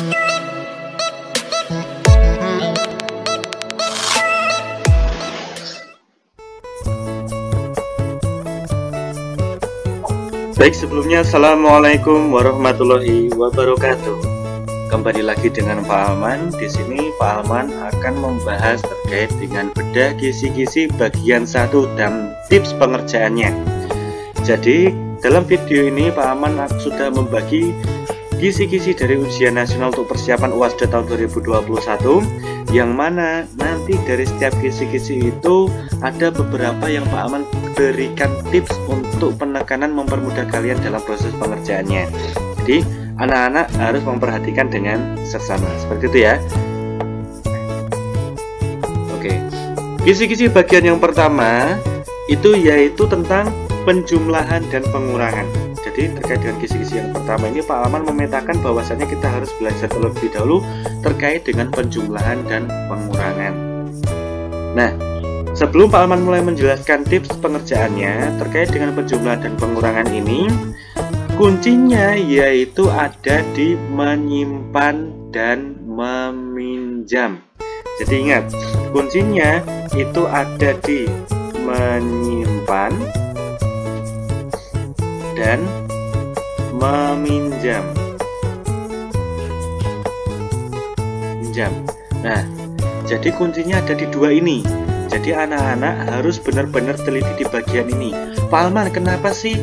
Baik, sebelumnya Assalamualaikum warahmatullahi wabarakatuh. Kembali lagi dengan Pak Alman. Di sini Pak Alman akan membahas terkait dengan bedah kisi-kisi bagian 1 dan tips pengerjaannya. Jadi, dalam video ini Pak Alman sudah membagi kisi-kisi dari ujian nasional untuk persiapan UASDA tahun 2021, yang mana nanti dari setiap kisi-kisi itu ada beberapa yang Pak Alman berikan tips untuk penekanan mempermudah kalian dalam proses pengerjaannya. Jadi anak-anak harus memperhatikan dengan seksama, seperti itu ya. Oke, kisi-kisi bagian yang pertama itu yaitu tentang penjumlahan dan pengurangan. Jadi terkait dengan kisi-kisi yang pertama ini Pak Alman memetakan bahwasannya kita harus belajar terlebih dahulu terkait dengan penjumlahan dan pengurangan. Nah, sebelum Pak Alman mulai menjelaskan tips pengerjaannya terkait dengan penjumlahan dan pengurangan ini, kuncinya yaitu ada di menyimpan dan meminjam. Jadi ingat, kuncinya itu ada di menyimpan dan meminjam. Nah, jadi kuncinya ada di dua ini. Jadi anak-anak harus benar-benar teliti di bagian ini. Pak Alman, kenapa sih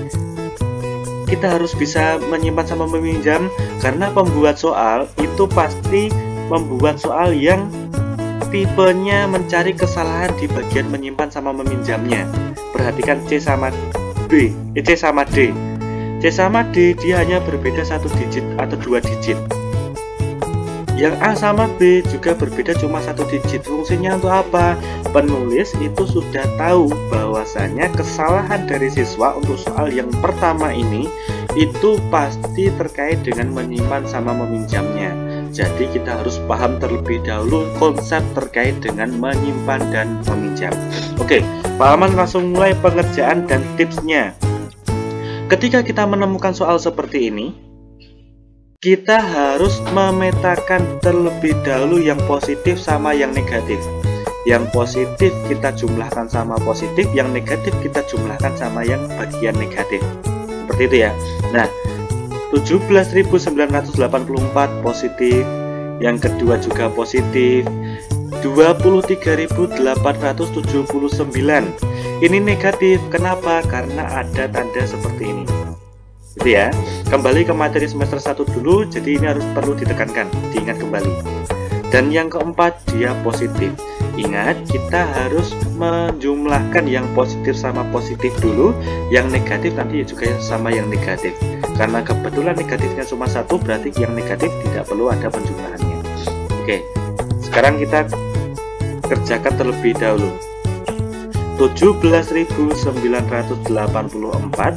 kita harus bisa menyimpan sama meminjam? Karena pembuat soal itu pasti membuat soal yang tipenya mencari kesalahan di bagian menyimpan sama meminjamnya. Perhatikan C sama D. C sama D dia hanya berbeda 1 digit atau 2 digit. Yang A sama B juga berbeda cuma 1 digit. Fungsinya untuk apa? Penulis itu sudah tahu bahwasanya kesalahan dari siswa untuk soal yang pertama ini itu pasti terkait dengan menyimpan sama meminjamnya. Jadi kita harus paham terlebih dahulu konsep terkait dengan menyimpan dan meminjam. Oke, Pak Alman langsung mulai pengerjaan dan tipsnya. Ketika kita menemukan soal seperti ini, kita harus memetakan terlebih dahulu yang positif sama yang negatif. Yang positif kita jumlahkan sama positif, yang negatif kita jumlahkan sama yang bagian negatif. Seperti itu ya. Nah, 17.984 positif, yang kedua juga positif, 23.879 ini negatif. Kenapa? Karena ada tanda seperti ini. Gitu ya. Kembali ke materi semester 1 dulu, jadi ini harus perlu ditekankan, diingat kembali. Dan yang keempat, dia positif. Ingat, kita harus menjumlahkan yang positif sama positif dulu, yang negatif nanti juga sama yang negatif. Karena kebetulan negatifnya cuma 1, berarti yang negatif tidak perlu ada penjumlahannya. Oke, sekarang kita kerjakan terlebih dahulu. 17.984,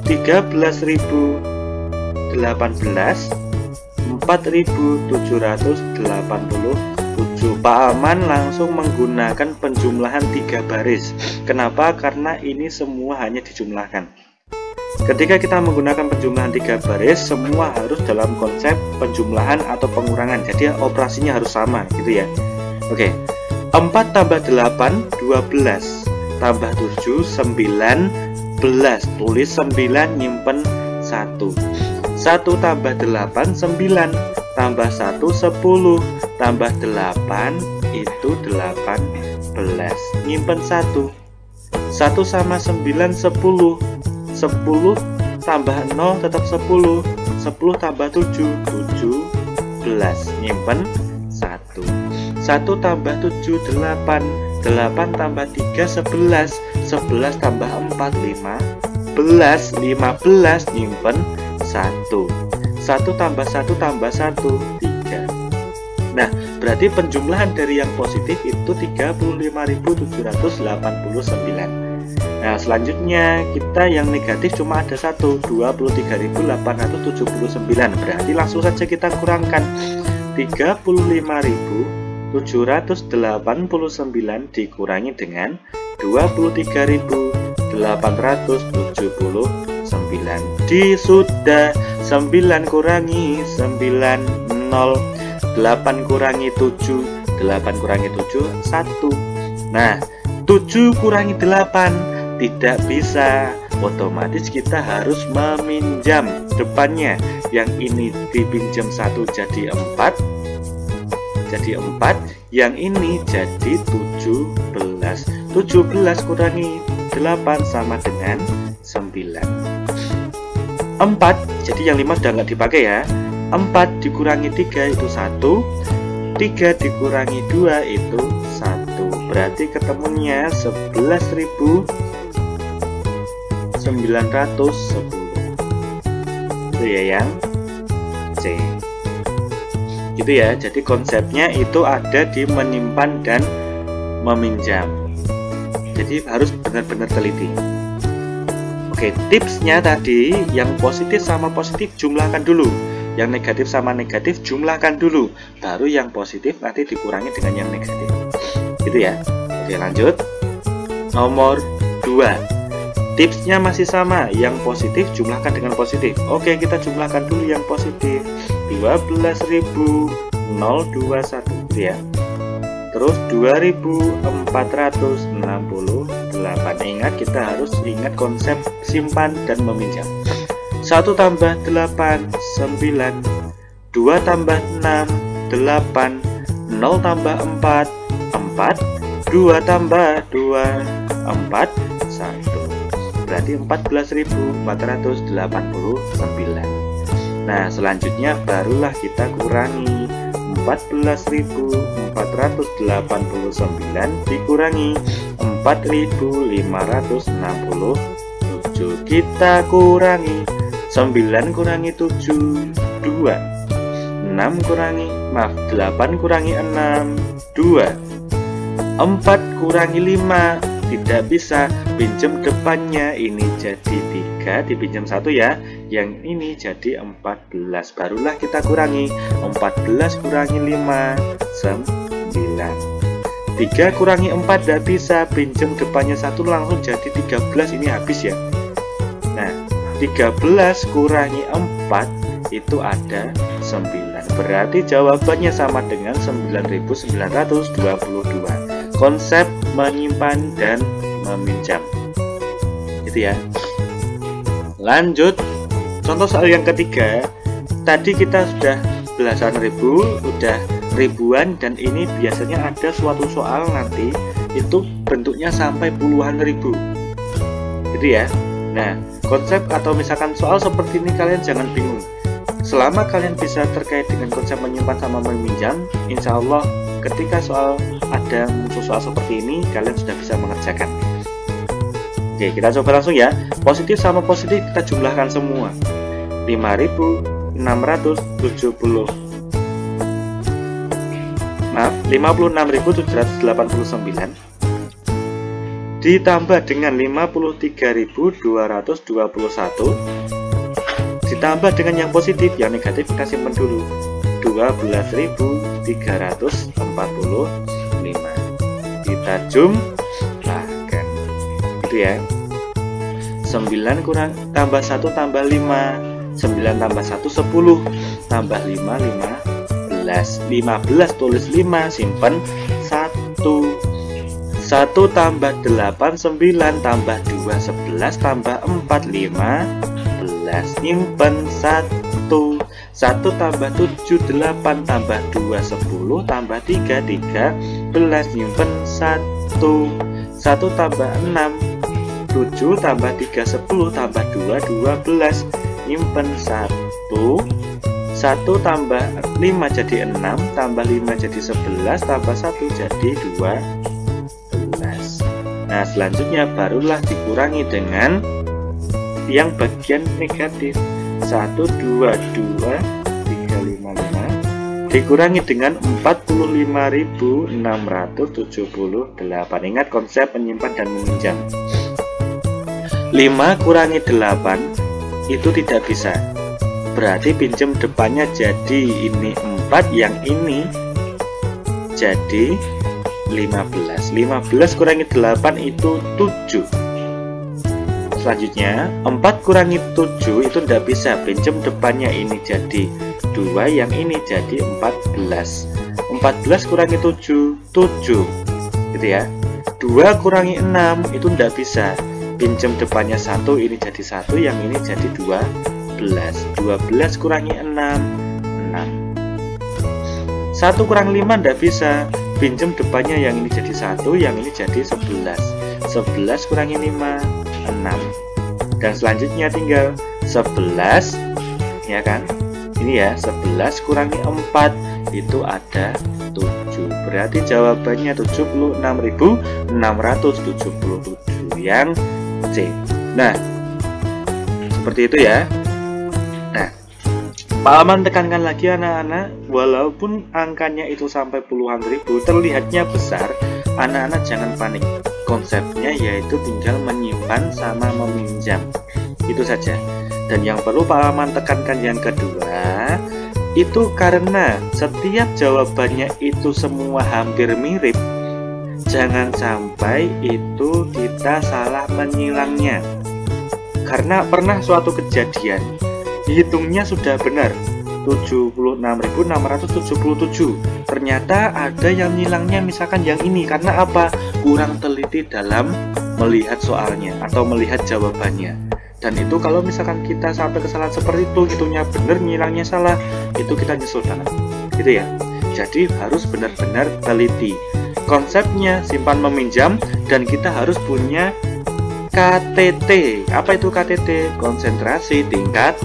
13.018, 4.787. Pak Alman langsung menggunakan penjumlahan 3 baris. Kenapa? Karena ini semua hanya dijumlahkan. Ketika kita menggunakan penjumlahan 3 baris, semua harus dalam konsep penjumlahan atau pengurangan. Jadi operasinya harus sama, gitu ya. Oke, 4 tambah 8, 12, tambah 7, 19. Tulis 9, nyimpen 1. 1 tambah 8, 9, tambah 1, 10, tambah 8 itu 18, nyimpen 1. 1 sama 9, 10. 10 tambah 0 tetap 10. 10 tambah 7, 17, nyimpen 1. 1 tambah 7, 8. 8 tambah 3, 11. 11 tambah 4, 15. 15, nyimpen 1. 1 tambah 1 tambah 1, 3. Nah, berarti penjumlahan dari yang positif itu 35.789. Nah, selanjutnya kita yang negatif cuma ada 1, 23.879. Berarti langsung saja kita kurangkan 35.789 dikurangi dengan 23.879. Sudah 9 kurangi 9, 0. 8 kurangi 7, 8 kurangi 7, 1. Nah, 7 kurangi 8 tidak bisa. Otomatis kita harus meminjam depannya. Yang ini dipinjam 1 jadi 4. Jadi 4. Yang ini jadi 17. 17 kurangi 8 sama dengan 9. 4. Jadi yang 5 sudah nggak dipakai ya. 4 dikurangi 3 itu 1. 3 dikurangi 2 itu 1. Berarti ketemunya 11.910. Itu ya yang C. Gitu ya. Jadi konsepnya itu ada di menyimpan dan meminjam. Jadi harus benar-benar teliti. Oke, tipsnya tadi yang positif sama positif jumlahkan dulu. Yang negatif sama negatif jumlahkan dulu. Baru yang positif nanti dikurangi dengan yang negatif. Gitu ya. Oke, lanjut. Nomor 2. Tipsnya masih sama. Yang positif jumlahkan dengan positif. Oke, kita jumlahkan dulu yang positif. 12.021 gitu ya. Terus 2.468. Ingat, kita harus ingat konsep simpan dan meminjam. 1 tambah 8, 9. 2 tambah 6, 8. 0 tambah 4, 4. 2 tambah 2, 4, 1. Berarti 14.489. Nah, selanjutnya barulah kita kurangi. 14.489 dikurangi 4.567. Kita kurangi 9 kurangi 7, 2. 8 kurangi 6, 2. 4 kurangi 5 tidak bisa. Pinjam depannya ini jadi 3, dipinjam 1 ya. Yang ini jadi 14. Barulah kita kurangi. 14 kurangi 5, 9. 3 kurangi 4 tidak bisa. Pinjam depannya 1 langsung jadi 13. Ini habis ya. Nah, 13 kurangi 4 itu ada 9. Berarti jawabannya sama dengan 9.922. Konsep menyimpan dan meminjam. Gitu ya. Lanjut. Contoh soal yang ketiga. Tadi kita sudah belasan ribu, udah ribuan, dan ini biasanya ada suatu soal nanti itu bentuknya sampai puluhan ribu. Gitu ya. Nah, konsep atau misalkan soal seperti ini kalian jangan bingung. Selama kalian bisa terkait dengan konsep menyimpan sama meminjam, insya Allah ketika soal ada muncul soal seperti ini, kalian sudah bisa mengerjakan. Oke, kita coba langsung ya. Positif sama positif kita jumlahkan semua. 56.789 ditambah dengan 53.221 ditambah dengan yang positif, yang negatif kita simpan dulu. 12.345. Kita jumlahkan. Gitu ya. 9 kurang tambah 1 tambah 5. 9 tambah 1 10. Tambah 5 15. 15 tulis 5, simpan 1. 1 tambah 8 9 tambah 2 11 tambah 4 15. Simpan 1. 1 tambah 7 8 tambah 2 10 tambah 3 13. Simpan 1. 1 tambah 6 7 tambah 3 10 tambah 2 12. Simpan 1. 1 tambah 5 jadi 6 tambah 5 jadi 11 tambah 1 jadi 12. Nah, selanjutnya barulah dikurangi dengan yang bagian negatif. 1 2 2 3 5 5 dikurangi dengan 45.678. Ingat konsep menyimpan dan meminjam. 5 kurangi 8 itu tidak bisa. Berarti pinjam depannya jadi ini 4, yang ini jadi 15. 15 kurangi 8 itu 7. Selanjutnya 4 kurangi 7 itu tidak bisa, pinjam depannya ini jadi 2, yang ini jadi 14. 14 kurangi 7, 7 gitu ya. 2 kurangi 6 itu tidak bisa, pinjam depannya 1, ini jadi 1, yang ini jadi 12. 12 kurangi 6, 6. 1 kurang 5 tidak bisa, pinjam depannya yang ini jadi 1, yang ini jadi 11. 11 kurangi 5, 6. Dan selanjutnya tinggal 11 ya kan, ini ya, 11 kurangi 4 itu ada 7. Berarti jawabannya 76.677 yang C. Nah, seperti itu ya. Nah, Pak Aman tekankan lagi anak-anak, walaupun angkanya itu sampai puluhan ribu, terlihatnya besar, anak-anak jangan panik. Konsepnya yaitu tinggal menyimpan sama meminjam, itu saja. Dan yang perlu Pak Aman tekankan yang kedua, itu karena setiap jawabannya itu semua hampir mirip, jangan sampai itu kita salah menyilangnya. Karena pernah suatu kejadian, hitungnya sudah benar 76.677, ternyata ada yang nilangnya misalkan yang ini. Karena apa? Kurang teliti dalam melihat soalnya atau melihat jawabannya. Dan itu kalau misalkan kita sampai kesalahan seperti itu, hitungnya benar, nilangnya salah, itu kita nyesel banget gitu ya. Jadi harus benar-benar teliti. Konsepnya simpan meminjam, dan kita harus punya KTT. Apa itu KTT? Konsentrasi tingkat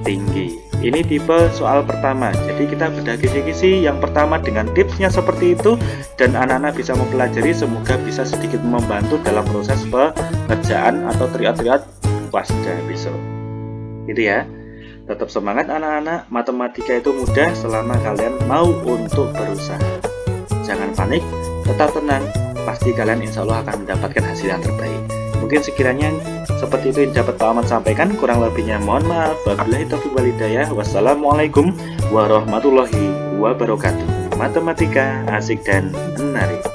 tinggi. Ini tipe soal pertama. Jadi kita bedah kisi-kisi yang pertama dengan tipsnya seperti itu, dan anak-anak bisa mempelajari, semoga bisa sedikit membantu dalam proses pengerjaan atau triat-triat pasca besok. Gitu ya. Tetap semangat anak-anak, matematika itu mudah selama kalian mau untuk berusaha. Jangan panik, tetap tenang, pasti kalian insya Allah akan mendapatkan hasil yang terbaik. Mungkin sekiranya seperti itu yang dapat Pak Aman sampaikan, kurang lebihnya mohon maaf. Wabillahi taufiq wal hidayah. Wassalamualaikum warahmatullahi wabarakatuh. Matematika asik dan menarik.